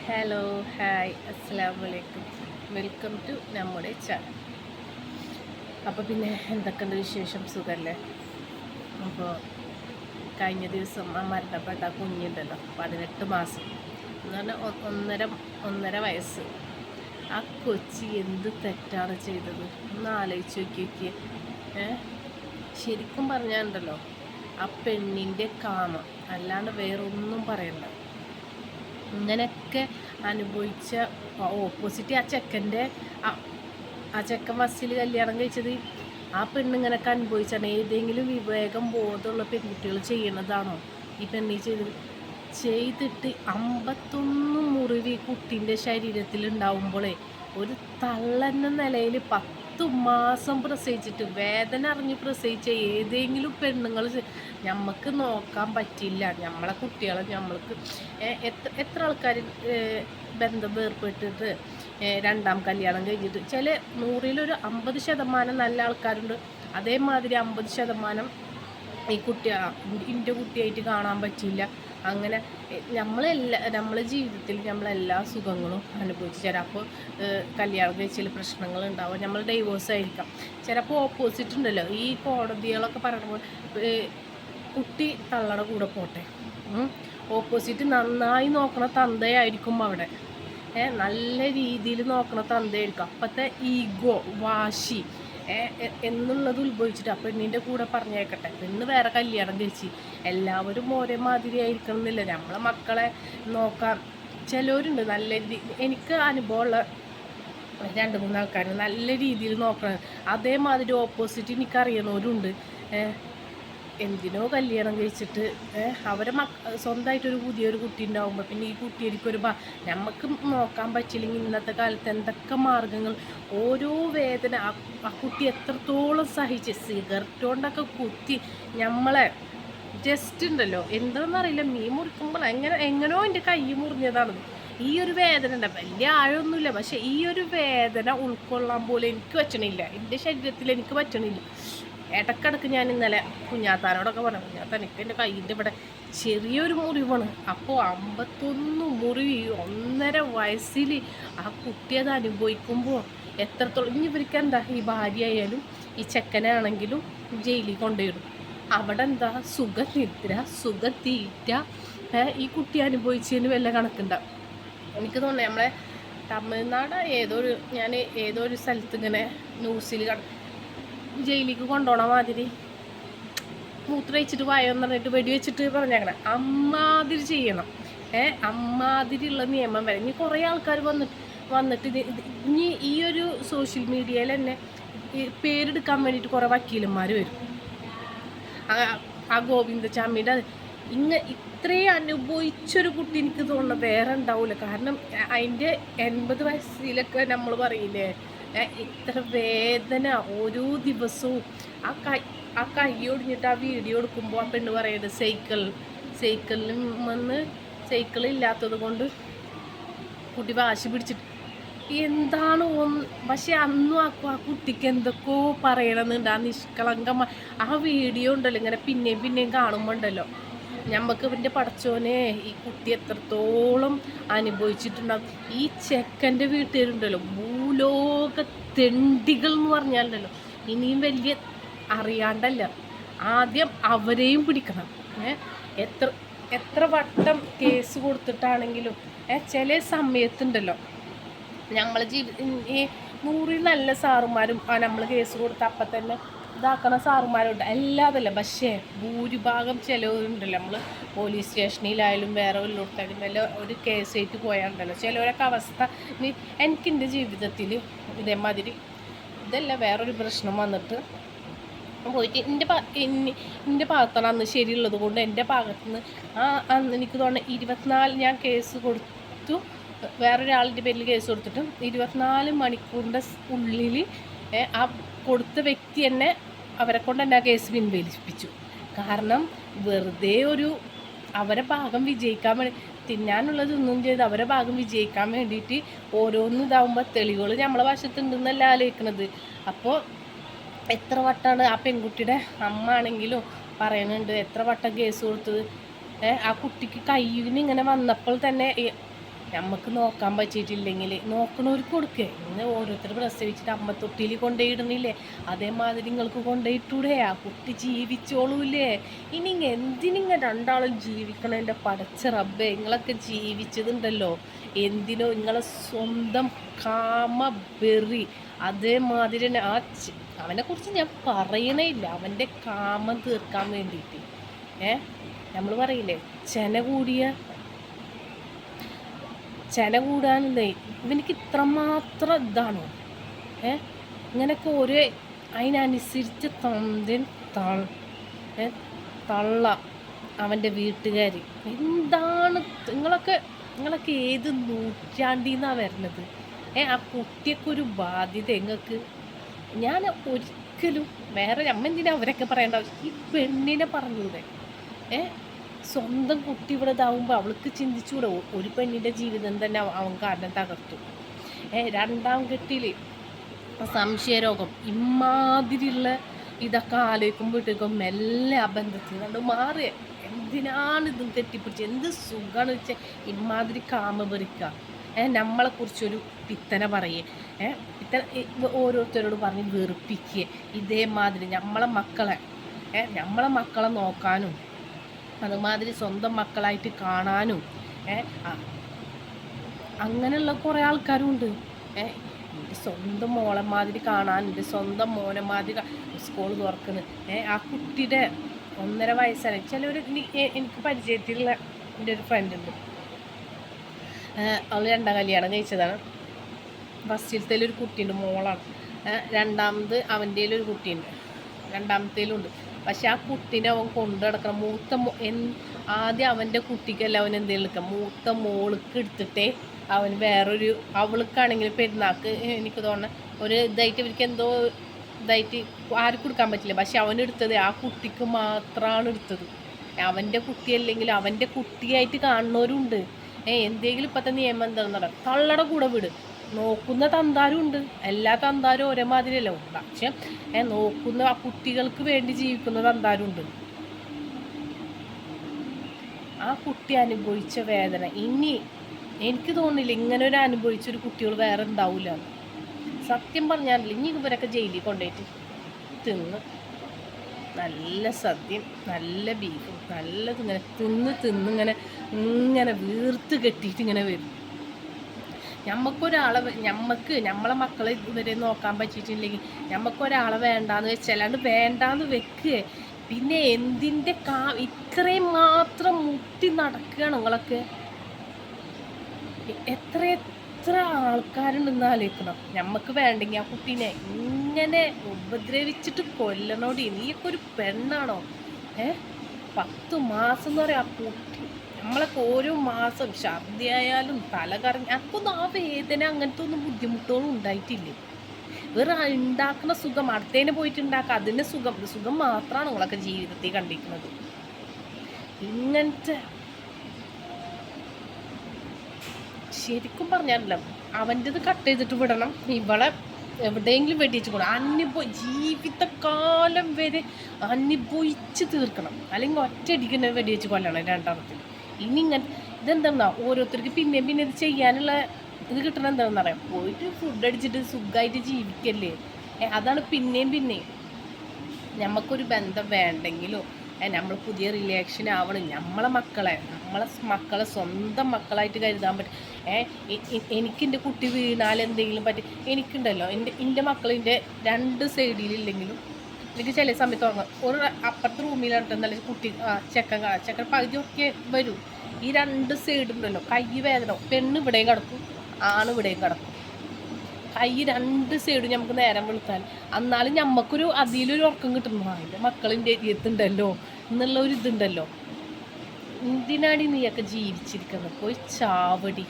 Hello hi അസ്സലാമു അലൈക്കും. Welcome to നമ്മുടെ ചാനൽ. അപ്പോൾ പിന്നെ എന്തൊക്കെയുണ്ട് വിശേഷം? സുഖമല്ലേ? അപ്പോൾ കഴിഞ്ഞ ദിവസം ആ മരണപ്പെട്ട ആ കുഞ്ഞുണ്ടല്ലോ, 18 മാസം എന്ന് പറഞ്ഞാൽ ഒന്നര വയസ്സ്. ആ കൊച്ചി എന്ത് തെറ്റാണ് ചെയ്തത് ഒന്ന് ആലോചിച്ച് നോക്കിയൊക്കെ. ശരിക്കും പറഞ്ഞാലുണ്ടല്ലോ, ആ പെണ്ണിൻ്റെ കാമം അല്ലാണ്ട് വേറൊന്നും പറയണ്ട. ഇങ്ങനെയൊക്കെ അനുഭവിച്ച ഓപ്പോസിറ്റ് ആ ചെക്കൻ ഫസ്റ്റിൽ കല്യാണം കഴിച്ചത് ആ പെണ്ണിങ്ങനൊക്കെ അനുഭവിച്ചാണ്. ഏതെങ്കിലും വിവേകം ബോധമുള്ള പെൺകുട്ടികൾ ചെയ്യണതാണോ ഈ പെണ്ണി ചെയ്തിട്ട് 51 മുറിവ് കുട്ടീൻ്റെ ശരീരത്തിൽ ഉണ്ടാവുമ്പോഴേ ഒരു തള്ളെന്ന നിലയിൽ 10 മാസം പ്രസവിച്ചിട്ട് വേദന അറിഞ്ഞ് പ്രസവിച്ച ഏതെങ്കിലും പെണ്ണുങ്ങൾ നമുക്ക് നോക്കാൻ പറ്റില്ല. നമ്മളെ കുട്ടികളെ നമ്മൾക്ക് എത്ര ആൾക്കാർ ബന്ധം വേർപ്പെട്ടിട്ട് രണ്ടാം കല്യാണം കഴിഞ്ഞിട്ട് ചില 100-ൽ 50% നല്ല ആൾക്കാരുണ്ട്. അതേമാതിരി 50% ഈ എൻ്റെ കുട്ടിയായിട്ട് കാണാൻ പറ്റില്ല. അങ്ങനെ നമ്മളെ ജീവിതത്തിൽ നമ്മളെല്ലാ സുഖങ്ങളും അനുഭവിച്ച് ചിലപ്പോൾ കല്യാണം കഴിച്ചതിൽ പ്രശ്നങ്ങളുണ്ടാവും, നമ്മൾ ഡൈവോഴ്സ് ആയിരിക്കാം. ചിലപ്പോൾ ഓപ്പോസിറ്റ് ഉണ്ടല്ലോ, ഈ കോടതികളൊക്കെ പറയുമ്പോൾ കുട്ടി തള്ളയുടെ കൂടെ പോട്ടെ, ഓപ്പോസിറ്റ് നന്നായി നോക്കണ തന്തയായിരിക്കും അവിടെ, നല്ല രീതിയിൽ നോക്കണ തന്തയായിരിക്കും. അപ്പോഴത്തെ ഈഗോ, വാശി എന്നുള്ളത് ഉത്ഭവിച്ചിട്ട് ആ പെണ്ണിൻ്റെ കൂടെ പറഞ്ഞേക്കട്ടെ. പെണ്ണ് വേറെ കല്യാണം കഴിച്ച് എല്ലാവരും ഒരേ മാതിരി ആയിരിക്കണം എന്നില്ല. നമ്മളെ മക്കളെ നോക്കാൻ ചിലവരുണ്ട് നല്ല എനിക്ക് അനുഭവമുള്ള 2-3 ആൾക്കാർ നല്ല രീതിയിൽ നോക്കണം. അതേമാതിരി ഓപ്പോസിറ്റ് എനിക്കറിയണവരുണ്ട്. എന്തിനോ കല്യാണം കഴിച്ചിട്ട് അവരെ സ്വന്തമായിട്ടൊരു പുതിയൊരു കുട്ടി ഉണ്ടാകുമ്പോൾ പിന്നെ ഈ കുട്ടിയൊരിക്കൊരു നമുക്ക് നോക്കാൻ പറ്റില്ലെങ്കിൽ ഇന്നത്തെ കാലത്ത് എന്തൊക്കെ മാർഗങ്ങൾ, ഓരോ വേദന ആ കുട്ടി എത്രത്തോളം സഹിച്ച് സിഗരറ്റ് കൊണ്ടൊക്കെ കുത്തി നമ്മളെ ജസ്റ്റ് ഉണ്ടല്ലോ എന്താണെന്നറിയില്ല, മീൻ മുറിക്കുമ്പോൾ എങ്ങനോ എൻ്റെ കൈ മുറിഞ്ഞതാണ്. ഈ ഒരു വേദന ഉണ്ട്, വലിയ ആഴമൊന്നുമില്ല, പക്ഷെ ഈ ഒരു വേദന ഉൾക്കൊള്ളാൻ പോലും എനിക്ക് പറ്റണില്ല, എൻ്റെ ശരീരത്തിൽ എനിക്ക് പറ്റണില്ല. ഇടക്കിടക്ക് ഞാൻ ഇന്നലെ കുഞ്ഞാത്താനോടൊക്കെ പറഞ്ഞു, കുഞ്ഞാത്താൻ എനിക്ക് എൻ്റെ കയ്യിൻ്റെ ഇവിടെ ചെറിയൊരു മുറിവാണ്. അപ്പോൾ 51 മുറിവ് 1.5 വയസ്സിൽ ആ കുട്ടി അത് അനുഭവിക്കുമ്പോൾ എത്രത്തോളം ഇനി ഇവർക്ക് എന്താ, ഈ ഭാര്യയായാലും ഈ ചെക്കനാണെങ്കിലും ജയിലിൽ കൊണ്ടുവരും. അവിടെ എന്താ സുഖനിദ്ര, സുഖത്തീറ്റ, ഈ കുട്ടി അനുഭവിച്ചതിന് വല്ല കണക്കുണ്ടാവും. എനിക്ക് തോന്നുന്നത് നമ്മളെ തമിഴ്നാട് ഞാൻ ഏതോ ഒരു സ്ഥലത്ത് ഇങ്ങനെ ന്യൂസിൽ ജയിലിലേക്ക് കൊണ്ടുപോകണ മാതിരി മൂത്രയിച്ചിട്ട് വായോന്ന് പറഞ്ഞിട്ട് വെടിവെച്ചിട്ട് പറഞ്ഞേക്കണം. അമ്മാതിരി ചെയ്യണം, അമ്മാതിരിയുള്ള നിയമം വരെ. ഇനി കുറേ ആൾക്കാർ വന്നിട്ട് ഇനി ഈ ഒരു സോഷ്യൽ മീഡിയയിൽ തന്നെ പേരെടുക്കാൻ വേണ്ടിയിട്ട് കുറേ വക്കീലന്മാർ വരും. ആ ഗോവിന്ദചാമിയുടെ ഇത്രയും അനുഭവിച്ചൊരു കുട്ടി എനിക്ക് തോന്നുന്നത് വേറെ ഉണ്ടാവില്ല. കാരണം അതിൻ്റെ 80 വയസ്സിലൊക്കെ നമ്മൾ പറയില്ലേ, ഇത്ര വേദന ഓരോ ദിവസവും. ആ കൈ ഒടിഞ്ഞിട്ട് ആ വീഡിയോ എടുക്കുമ്പോൾ ആ പെണ്ണ് പറയുന്നത് സൈക്കിളില്ലാത്തത് കൊണ്ട് കുട്ടി വാശി പിടിച്ചിട്ട് എന്താണ് പക്ഷെ അന്നും ആ കുട്ടിക്ക് എന്തൊക്കെയോ പറയണമെന്നുണ്ട്. ആ നിഷ്കളങ്കമായ ആ വീഡിയോ ഉണ്ടല്ലോ, ഇങ്ങനെ പിന്നെയും കാണുമ്പോൾ ഉണ്ടല്ലോ ഞമ്മക്ക് ഇവൻ്റെ പടച്ചോനെ ഈ കുട്ടി എത്രത്തോളം അനുഭവിച്ചിട്ടുണ്ടാകും. ഈ ചെക്കൻ്റെ വീട്ടുകാരുണ്ടല്ലോ ഭൂലോക തെണ്ടികൾ എന്ന് പറഞ്ഞാലുണ്ടല്ലോ, ഇനിയും വലിയ അറിയാണ്ടല്ല, ആദ്യം അവരെയും പിടിക്കണം. എത്ര വട്ടം കേസ് കൊടുത്തിട്ടാണെങ്കിലും ചില സമയത്തുണ്ടല്ലോ നമ്മൾ ഈ 100 നല്ല സാറുമാരും നമ്മൾ കേസ് കൊടുത്ത അപ്പം തന്നെ ഇതാക്കണ സാറുമാരുണ്ട്, എല്ലാതല്ല. പക്ഷേ ഭൂരിഭാഗം ചിലവരുണ്ടല്ലോ, നമ്മൾ പോലീസ് സ്റ്റേഷനിലായാലും വേറെ വല്ലയിടത്തായാലും വല്ല ഒരു കേസായിട്ട് പോയാലുണ്ടല്ലോ ചിലവരൊക്കെ അവസ്ഥ. എനിക്കെൻ്റെ ജീവിതത്തിൽ ഇതേമാതിരി ഇതല്ല വേറൊരു പ്രശ്നം വന്നിട്ട് പോയിട്ട് എൻ്റെ ഭാഗത്താണ് അന്ന് ശരിയുള്ളത് കൊണ്ട് എൻ്റെ ഭാഗത്തുനിന്ന് അന്ന് എനിക്ക് തോന്നുന്നത് 24 ഞാൻ കേസ് കൊടുത്തു, വേറൊരാളിൻ്റെ പേരിൽ കേസ് കൊടുത്തിട്ടും 24 മണിക്കൂറിൻ്റെ ഉള്ളിൽ ആ കൊടുത്ത വ്യക്തി എന്നെ അവരെ കൊണ്ട് തന്നെ ആ കേസ് പിൻവലിപ്പിച്ചു. കാരണം വെറുതെ അവരെ ഭാഗം വിജയിക്കാൻ വേണ്ടി തിന്നാനുള്ളതൊന്നും ചെയ്ത് അവരെ ഭാഗം വിജയിക്കാൻ വേണ്ടിയിട്ട് ഓരോന്നും ഇതാവുമ്പോൾ തെളിവുകൾ നമ്മളെ വശത്തുണ്ടെന്നല്ല ആലോചിക്കണത്. അപ്പോൾ എത്ര വട്ടമാണ് ആ പെൺകുട്ടിയുടെ അമ്മ ആണെങ്കിലും പറയുന്നുണ്ട്, എത്ര വട്ടം കേസ് കൊടുത്തത്. ആ കുട്ടിക്ക് കയ്യിന് ഇങ്ങനെ വന്നപ്പോൾ തന്നെ നമുക്ക് നോക്കാൻ പറ്റിയിട്ടില്ലെങ്കിൽ നോക്കണവർക്ക് കൊടുക്കേ. ഇങ്ങനെ ഓരോരുത്തർ പ്രസവിച്ചിട്ട് അമ്മത്തൊട്ടിയിൽ കൊണ്ടുപോയിടുന്നില്ലേ, അതേമാതിരി നിങ്ങൾക്ക് കൊണ്ടുപോയിട്ടൂടെ? ആ കുട്ടി ജീവിച്ചോളൂല്ലേ. ഇനി എന്തിനിങ്ങ രണ്ടാളും ജീവിക്കണം? എൻ്റെ പടച്ച റബ്ബേ, നിങ്ങളൊക്കെ ജീവിച്ചതുണ്ടല്ലോ എന്തിനോ, നിങ്ങളെ സ്വന്തം കാമ വെറി. അതേമാതിരി തന്നെ അവനെക്കുറിച്ച് ഞാൻ പറയണേ ഇല്ല, അവൻ്റെ കാമം തീർക്കാൻ വേണ്ടിയിട്ട് നമ്മൾ പറയില്ലേ ചെന കൂടാനല്ലേ. ഇവനിക്ക് ഇത്രമാത്രം ഇതാണോ? ഇങ്ങനെയൊക്കെ ഒരു അതിനനുസരിച്ച് തള്ള അവൻ്റെ വീട്ടുകാർ. എന്താണ് നിങ്ങളൊക്കെ ഏത് നൂറ്റാണ്ടിന്നാണ് വരുന്നത്? ആ കുട്ടിയൊക്കെ ഒരു ബാധ്യത നിങ്ങൾക്ക്. ഞാൻ ഒരിക്കലും വേറെ അമ്മ എന്തിനാ അവരൊക്കെ പറയേണ്ട ആവശ്യം? ഈ പെണ്ണിനെ പറഞ്ഞൂടെ? സ്വന്തം കുട്ടി ഇവിടെ ഇതാവുമ്പോൾ അവൾക്ക് ചിന്തിച്ചുകൂടെ? ഒരു പെണ്ണിൻ്റെ ജീവിതം തന്നെ അവൻ കാരണം തകർത്തു. രണ്ടാം കെട്ടിൽ സംശയരോഗം, ഇമാതിരിയുള്ള ഇതൊക്കെ ആലോചിക്കുമ്പോഴത്തേക്കും മെല്ലെ ആ ബന്ധത്തിൽ കണ്ട് മാറിയ. എന്തിനാണ് ഇതും കെട്ടിപ്പിടിച്ച്? എന്ത് സുഖമാണ് വെച്ചാൽ ഇമാതിരി കാമപറിക്കുക. നമ്മളെക്കുറിച്ചൊരു പിത്തന പറയേ, ഓരോരുത്തരോട് പറഞ്ഞ് വെറുപ്പിക്കുക. ഇതേമാതിരി നമ്മളെ മക്കളെ നോക്കാനും അതുമാതിരി സ്വന്തം മക്കളായിട്ട് കാണാനും അങ്ങനെയുള്ള കുറേ ആൾക്കാരുണ്ട്. എൻ്റെ സ്വന്തം മോളെമാതിരി കാണാൻ, എൻ്റെ സ്വന്തം മോനെമാതിരി സ്കൂൾ തുറക്കുന്നത്. ആ കുട്ടിയുടെ 1.5 വയസ്സാണ്. ചിലവർ എനിക്ക് പരിചയത്തിലുള്ള എൻ്റെ ഒരു ഫ്രണ്ട് ഉണ്ട്. അവൾ 2ാം കല്യാണം കഴിച്ചതാണ്. ഫസ്റ്റിലത്തേലൊരു കുട്ടിയുണ്ട്, മോളാണ്. രണ്ടാമത് അവൻ്റെ ഒരു കുട്ടിയുണ്ട്, രണ്ടാമത്തേലുണ്ട്. പക്ഷെ ആ കുട്ടീനെ അവൻ കൊണ്ടു നടക്കണം. ആദ്യം അവൻ്റെ കുട്ടിക്കല്ല അവൻ എന്തെങ്കിലും എടുക്കാം, മൂത്ത മോൾക്ക് എടുത്തിട്ടേ അവൻ അവൾക്കാണെങ്കിൽ പെരുന്നാൾക്ക് എനിക്ക് തോന്നുന്നത് ഒരു ഇതായിട്ട് ഇവർക്ക് എന്തോ ഇതായിട്ട് ആർക്കും കൊടുക്കാൻ പറ്റില്ല. പക്ഷെ അവനെടുത്തത് ആ കുട്ടിക്ക് മാത്രമാണ് എടുത്തത്. അവൻ്റെ കുട്ടിയല്ലെങ്കിൽ അവൻ്റെ കുട്ടിയായിട്ട് കാണുന്നവരുണ്ട്. എന്തെങ്കിലും ഇപ്പോഴത്തെ നിയമം എന്താണെന്ന് പറയാം, തള്ളയുടെ കൂടെ വിട്. നോക്കുന്ന തന്താരും ഉണ്ട്, എല്ലാ തന്താരും ഒരേ മാതിരിയല്ല. പക്ഷെ നോക്കുന്ന ആ കുട്ടികൾക്ക് വേണ്ടി ജീവിക്കുന്ന തന്താരും ഉണ്ട്. ആ കുട്ടി അനുഭവിച്ച വേദന ഇനി എനിക്ക് തോന്നുന്നില്ല ഇങ്ങനെ ഒരു അനുഭവിച്ചൊരു കുട്ടികൾ വേറെ ഉണ്ടാവില്ല. സത്യം പറഞ്ഞാലില്ല, ഇനി ഇവരൊക്കെ ജയിലിൽ കൊണ്ടുപോയിട്ട് തിന്ന് നല്ല സദ്യയും നല്ല ബീഫും നല്ലതിങ്ങനെ ഇങ്ങനെ വീർത്ത് കെട്ടിയിട്ട് ഇങ്ങനെ വരും. നമ്മളെ മക്കളെ ഇവരെ നോക്കാൻ പറ്റിയിട്ടില്ലെങ്കിൽ നമുക്കൊരാളെ വേണ്ടാന്ന് വെച്ചല്ലാണ്ട് വേണ്ടാന്ന് വെക്കുക. പിന്നെ എന്തിൻ്റെ ഇത്രയും മാത്രം മുട്ടി നടക്കുകയാണ് നിങ്ങളൊക്കെ. എത്ര ആൾക്കാരുണ്ടെന്ന് ആലോചിക്കണം. നമുക്ക് വേണ്ടെങ്കിൽ ആ കുട്ടീനെ ഇങ്ങനെ ഉപദ്രവിച്ചിട്ട് കൊല്ലണോടി. നീയൊക്കെ ഒരു പെണ്ണാണോ? 10 മാസം എന്ന് പറയാം ആ കുട്ടി. നമ്മളൊക്കെ ഓരോ മാസം ഛർദിയായാലും തല കറങ്ങി അതൊന്നും ആ വേദന അങ്ങനത്തെ ഒന്നും ബുദ്ധിമുട്ടുകളും ഉണ്ടായിട്ടില്ലേ? വേറെ ഉണ്ടാക്കുന്ന സുഖം അടുത്തേനെ പോയിട്ട് ഉണ്ടാക്കുക, അതിൻ്റെ സുഖം മാത്രമാണ് നിങ്ങളൊക്കെ ജീവിതത്തിൽ കണ്ടിരിക്കുന്നത്. ഇങ്ങനത്തെ ശരിക്കും പറഞ്ഞാലല്ല, അവൻ്റെത് കട്ട് ചെയ്തിട്ട് വിടണം, ഇവളെ എവിടെയെങ്കിലും വെടിവെച്ച് കൊടുക്കണം. ജീവിതകാലം വരെ അനുഭവിച്ച് തീർക്കണം, അല്ലെങ്കിൽ ഒറ്റയടിക്ക് വെടിവെച്ച് കൊല്ലണം രണ്ടാമത്തിൽ. ഇനി ഇതെന്താ ഓരോരുത്തർക്ക് പിന്നെയും പിന്നെ ഇത് ചെയ്യാനുള്ള ഇത് കിട്ടണം. എന്താണെന്ന് അറിയാം, പോയിട്ട് ഫുഡ് അടിച്ചിട്ട് സുഖമായിട്ട് ജീവിക്കല്ലേ. അതാണ് പിന്നെയും നമുക്കൊരു ബന്ധം വേണ്ടെങ്കിലോ നമ്മൾ പുതിയ റിലേഷൻ ആവണം. നമ്മളെ മക്കളെ സ്വന്തം മക്കളായിട്ട് കരുതാൻ പറ്റും. എനിക്കെൻ്റെ കുട്ടി വീണാൽ എന്തെങ്കിലും പറ്റി എനിക്കുണ്ടല്ലോ, എൻ്റെ മക്കളിൻ്റെ 2 സൈഡിലില്ലെങ്കിലും എനിക്ക് ചില സമയത്ത് ഉറങ്ങാം. ഒരു അപ്പുറത്തെ റൂമിലിട്ടെന്നല്ല കുട്ടി ചെക്കൻ പകുതിയൊക്കെ വരും. ഈ 2 സൈഡുണ്ടല്ലോ, കൈ വേദന, പെണ്ണ് ഇവിടെയും കിടക്കും, ആണ് ഇവിടെയും കിടക്കും. കൈ 2 സൈഡും നമുക്ക് നേരം വിളിച്ചാൽ എന്നാലും നമുക്കൊരു അതിലൊരു ഉറക്കം കിട്ടുന്നു. അതിൻ്റെ മക്കളിൻ്റെ എത്തുണ്ടല്ലോ എന്നുള്ള ഒരു ഇതുണ്ടല്ലോ. എന്തിനാടി നീയൊക്കെ ജീവിച്ചിരിക്കുന്നത്? പോയി ചാവടി.